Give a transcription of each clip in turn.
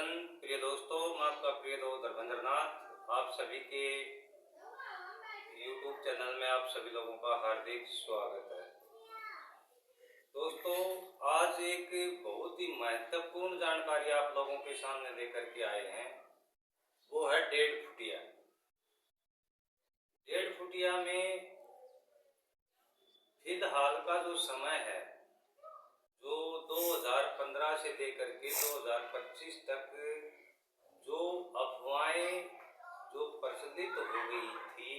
नमस्कारन प्रिय दोस्तों, मैं आपका प्रिय दोस्त धर्मेंद्र नाथ। आप सभी के YouTube चैनल में आप सभी लोगों का हार्दिक स्वागत है। दोस्तों, आज एक बहुत ही महत्वपूर्ण जानकारी आप लोगों के सामने लेकर के आए हैं। वो है डेढ़ फुटिया। डेढ़ फुटिया में फिलहाल का जो समय है, जो 2015 से लेकर के 2025 तक जो अफवाहें जो प्रचलित हो गई थी,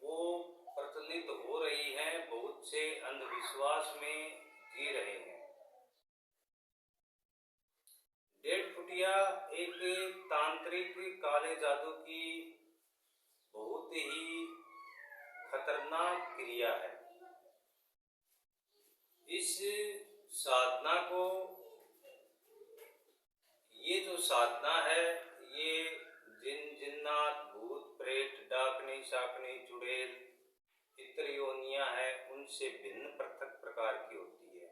वो प्रचलित हो रही हैं। बहुत से अंधविश्वास में जी रहे हैं। डेढ़ फुटिया एक तांत्रिक काले जादू की बहुत ही खतरनाक क्रिया है। इस साधना को, ये जो साधना है, ये जिन जिन्नात, भूत प्रेत, डाकनी शाकनी, चुड़ैल, इतर योनियां है, उनसे भिन्न पृथक प्रकार की होती है।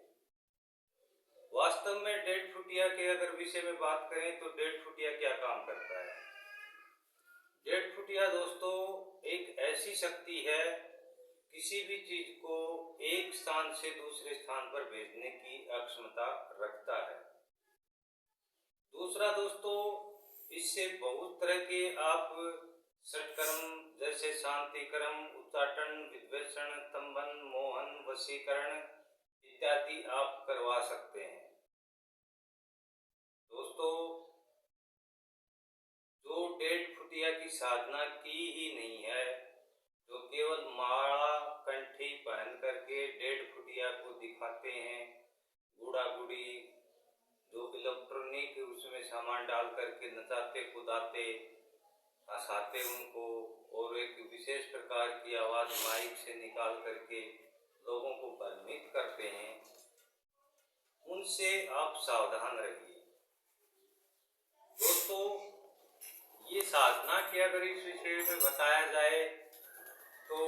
वास्तव में डेढ़ फुटिया के अगर विषय में बात करें तो डेढ़ फुटिया क्या काम करता है? डेढ़ फुटिया दोस्तों एक ऐसी शक्ति है, किसी भी चीज को एक स्थान से दूसरे स्थान पर भेजने की अक्षमता रखता है। दूसरा दोस्तों, इससे बहुत तरह के आप षटकर्म जैसे शांति कर्म, उच्चाटन, विद्वेषण, स्तंभन, मोहन, वशीकरण इत्यादि आप करवा सकते हैं। दोस्तों, जो डेढ़ फुटिया की साधना की ही नहीं है, जो केवल माला कंठी पहन करके डेढ़ फुटिया को दिखाते हैं, गुड़ा गुड़ी जो इलेक्ट्रॉनिक उसमें सामान डाल करके नचाते कुदाते हंसाते उनको, और एक विशेष प्रकार की आवाज माइक से निकाल करके लोगों को भ्रमित करते हैं, उनसे आप सावधान रहिए। दोस्तों, ये साधना की अगर इस विषय में बताया जाए तो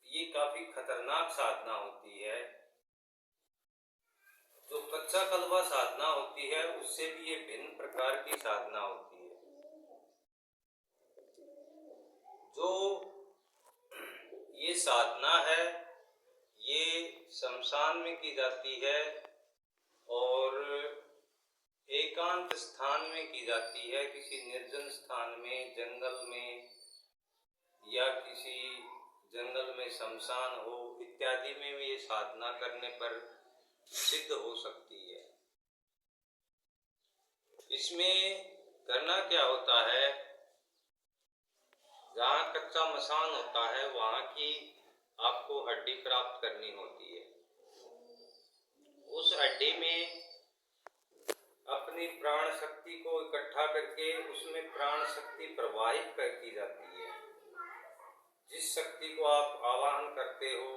ये काफी खतरनाक साधना होती है। जो कच्चा कलवा साधना होती है, उससे भी ये भिन्न प्रकार की साधना होती है। जो ये साधना है, ये शमशान में की जाती है और एकांत स्थान में की जाती है। किसी निर्जन स्थान में, जंगल में, या किसी जंगल में शमशान हो इत्यादि में भी ये साधना करने पर सिद्ध हो सकती है। इसमें करना क्या होता है, जहाँ कच्चा मसान होता है वहाँ की आपको हड्डी प्राप्त करनी होती है। उस हड्डी में अपनी प्राण शक्ति को इकट्ठा करके उसमें प्राण शक्ति प्रवाहित कर की जाती है। जिस शक्ति को आप आवाहन करते हो,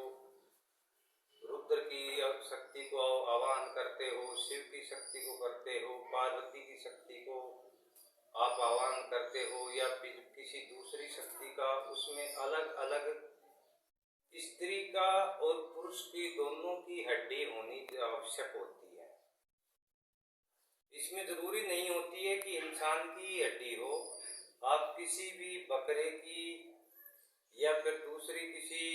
रुद्र की शक्ति को आवाहन करते हो, शिव की शक्ति को करते हो, पार्वती की शक्ति को आप आवाहन करते हो, या फिर किसी दूसरी शक्ति का, उसमें अलग अलग स्त्री का और पुरुष की दोनों की हड्डी होनी आवश्यक होती है। इसमें जरूरी नहीं होती है कि इंसान की हड्डी हो। आप किसी भी बकरे की या फिर दूसरी किसी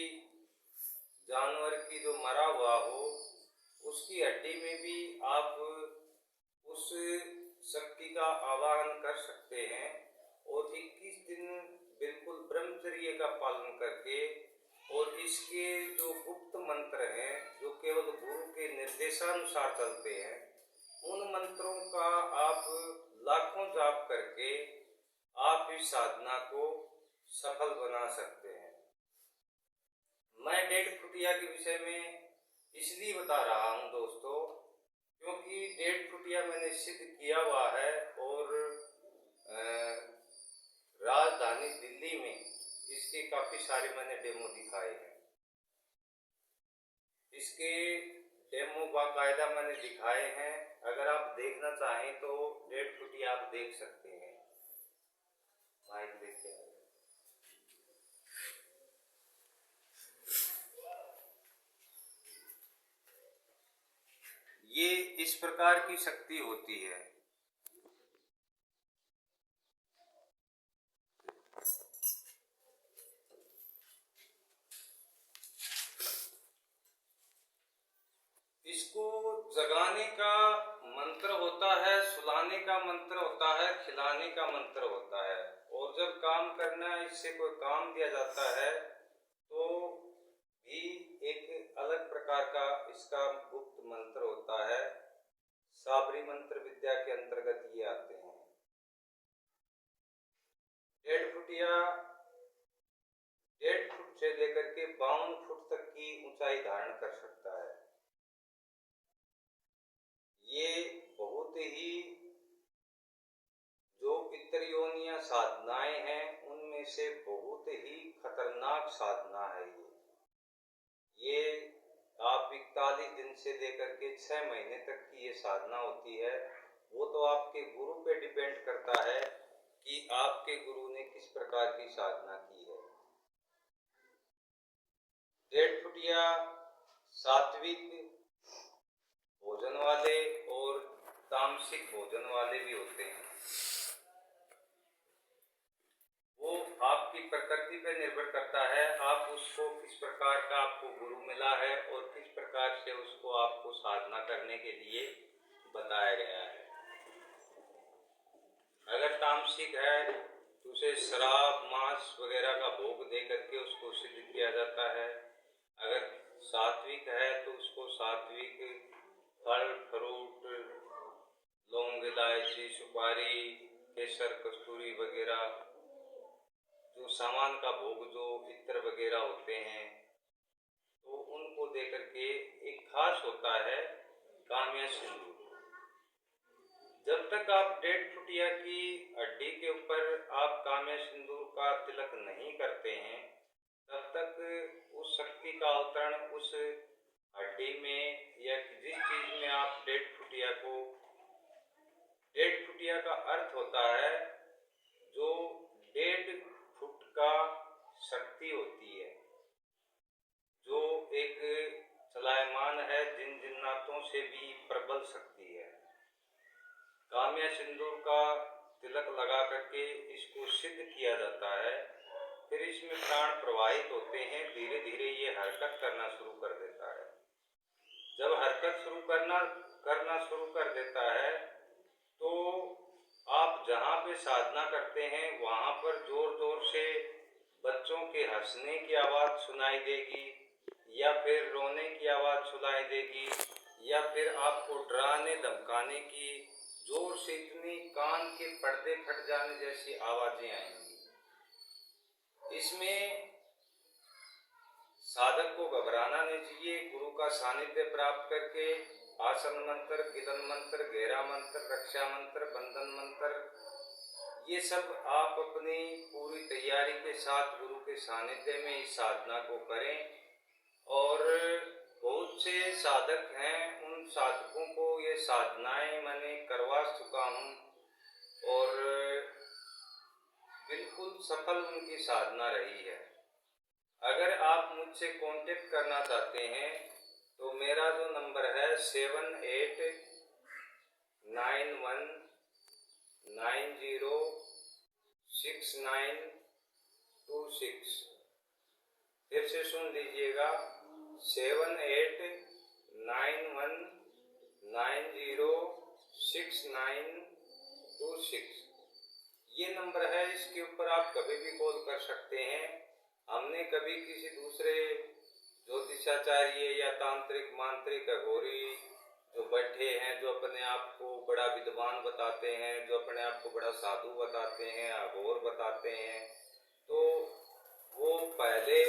जानवर की जो मरा हुआ हो, उसकी हड्डी में भी आप उस शक्ति का आवाहन कर सकते हैं। और 21 दिन बिल्कुल ब्रह्मचर्य का पालन करके, और इसके जो गुप्त मंत्र हैं जो केवल गुरु के निर्देशानुसार चलते हैं, उन मंत्रों का आप लाखों जाप करके आप इस साधना को सफल बना सकते हैं। मैं डेढ़ फुटिया के विषय में इसलिए बता रहा हूँ दोस्तों, क्योंकि डेढ़ फुटिया मैंने सिद्ध किया हुआ है और राजधानी दिल्ली में इसके काफी सारे मैंने डेमो दिखाए हैं। इसके डेमो बाकायदा मैंने दिखाए हैं। अगर आप देखना चाहें तो डेढ़ फुटिया आप देख सकते हैं। माइक देखते हैं। ये इस प्रकार की शक्ति होती है। जगाने का मंत्र होता है, सुलाने का मंत्र होता है, खिलाने का मंत्र होता है। और जब काम करना इससे कोई काम दिया जाता है तो भी एक अलग प्रकार का इसका गुप्त मंत्र होता है। साबरी मंत्र विद्या के अंतर्गत ये आते हैं। 1.5 फुट से लेकर के 52 फुट तक की ऊंचाई धारण कर सकता है। ये बहुत ही जो इतर योनिया साधनाएं हैं उनमें से बहुत ही खतरनाक साधना है। ये आप 41 दिन से लेकर के 6 महीने तक की ये साधना होती है। वो तो आपके गुरु पे डिपेंड करता है कि आपके गुरु ने किस प्रकार की साधना की है। 1.5 फुटिया सात्विक भोजन वाले और तामसिक भोजन वाले भी होते हैं। वो आपकी प्रकृति पर निर्भर करता है, आप उसको किस प्रकार का आपको गुरु मिला है और किस प्रकार से उसको आपको साधना करने के लिए बताया गया है। अगर तामसिक है तो उसे शराब मांस वगैरह का भोग दे करके उसको सिद्ध किया जाता है। अगर सात्विक है तो उसको सात्विक फल फ्रूट, लौंग इलायची सुपारी केसर कस्तूरी वगैरह जो सामान का भोग जो इत्र वगैरह होते हैं तो उनको दे करके एक खास होता है काम्या सिंदूर। जब तक आप 1.5 फुटिया की हड्डी के ऊपर आप काम्या सिंदूर का तिलक नहीं करते हैं तब तक उस शक्ति का अवतरण उस हड्डी में या जिस चीज में आप 1.5 फुटिया को 1.5 फुटिया का अर्थ होता है जो 1.5 फुट का शक्ति होती है, जो एक चलायमान है, जिन जिन्नातों से भी प्रबल शक्ति है। काम्या सिंदूर का तिलक लगा करके इसको सिद्ध किया जाता है। फिर इसमें प्राण प्रवाहित होते हैं, धीरे धीरे ये हरकत करना शुरू कर देता है। जब हरकत करना शुरू कर देता है तो आप जहाँ पे साधना करते हैं वहाँ पर जोर जोर से बच्चों के हंसने की आवाज़ सुनाई देगी या फिर रोने की आवाज़ सुनाई देगी या फिर आपको डराने धमकाने की जोर से इतनी कान के पर्दे फट जाने जैसी आवाज़ें आएंगी। इसमें साधक को घबराना नहीं चाहिए। गुरु का सानिध्य प्राप्त करके आसन मंत्र, गिलन मंत्र, घेरा मंत्र, रक्षा मंत्र, बंधन मंत्र, ये सब आप अपनी पूरी तैयारी के साथ गुरु के सानिध्य में इस साधना को करें। और बहुत से साधक हैं, उन साधकों को ये साधनाएं मैंने करवा चुका हूँ और बिल्कुल सफल उनकी साधना रही है। अगर आप मुझसे कांटेक्ट करना चाहते हैं तो मेरा जो नंबर है 7891906926। फिर से सुन लीजिएगा 7891906926। ये नंबर है, इसके ऊपर आप कभी भी कॉल कर सकते हैं। हमने कभी किसी दूसरे ज्योतिषाचार्य या तांत्रिक मांत्रिक अघोरी जो बैठे हैं, जो अपने आप को बड़ा विद्वान बताते हैं, जो अपने आप को बड़ा साधु बताते हैं, अघोर बताते हैं, तो वो पहले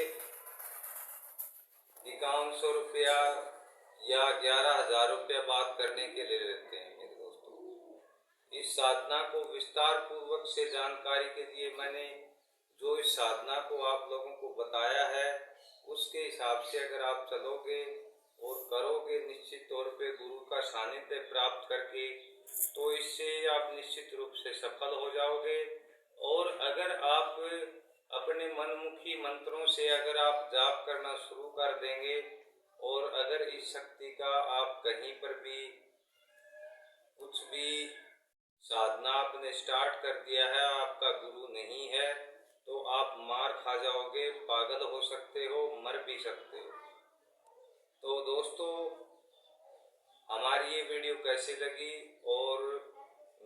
5100 रुपया या 11,000 रुपया बात करने के लिए लेते हैं। मेरे दोस्तों, इस साधना को विस्तार पूर्वक से जानकारी के लिए मैंने जो इस साधना को आप लोगों को बताया है उसके हिसाब से अगर आप चलोगे और करोगे निश्चित तौर पे गुरु का सानिध्य प्राप्त करके, तो इससे आप निश्चित रूप से सफल हो जाओगे। और अगर आप अपने मनमुखी मंत्रों से अगर आप जाप करना शुरू कर देंगे और अगर इस शक्ति का आप कहीं पर भी कुछ भी साधना आपने स्टार्ट कर दिया है, आपका गुरु नहीं है, तो आप मार खा जाओगे, पागल हो सकते हो, मर भी सकते हो। तो दोस्तों, हमारी ये वीडियो कैसी लगी। और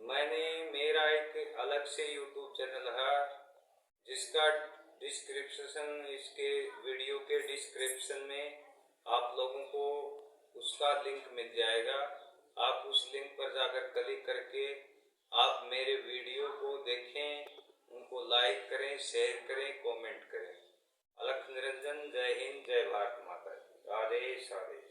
मैंने मेरा एक अलग से यूट्यूब चैनल है जिसका डिस्क्रिप्शन, इसके वीडियो के डिस्क्रिप्शन में आप लोगों को उसका लिंक मिल जाएगा। आप उस लिंक पर जाकर क्लिक करके आप मेरे वीडियो को देखें, उनको लाइक करें, शेयर करें, कमेंट करें। अलख निरंजन। जय हिंद, जय भारत माता। राधे साधे।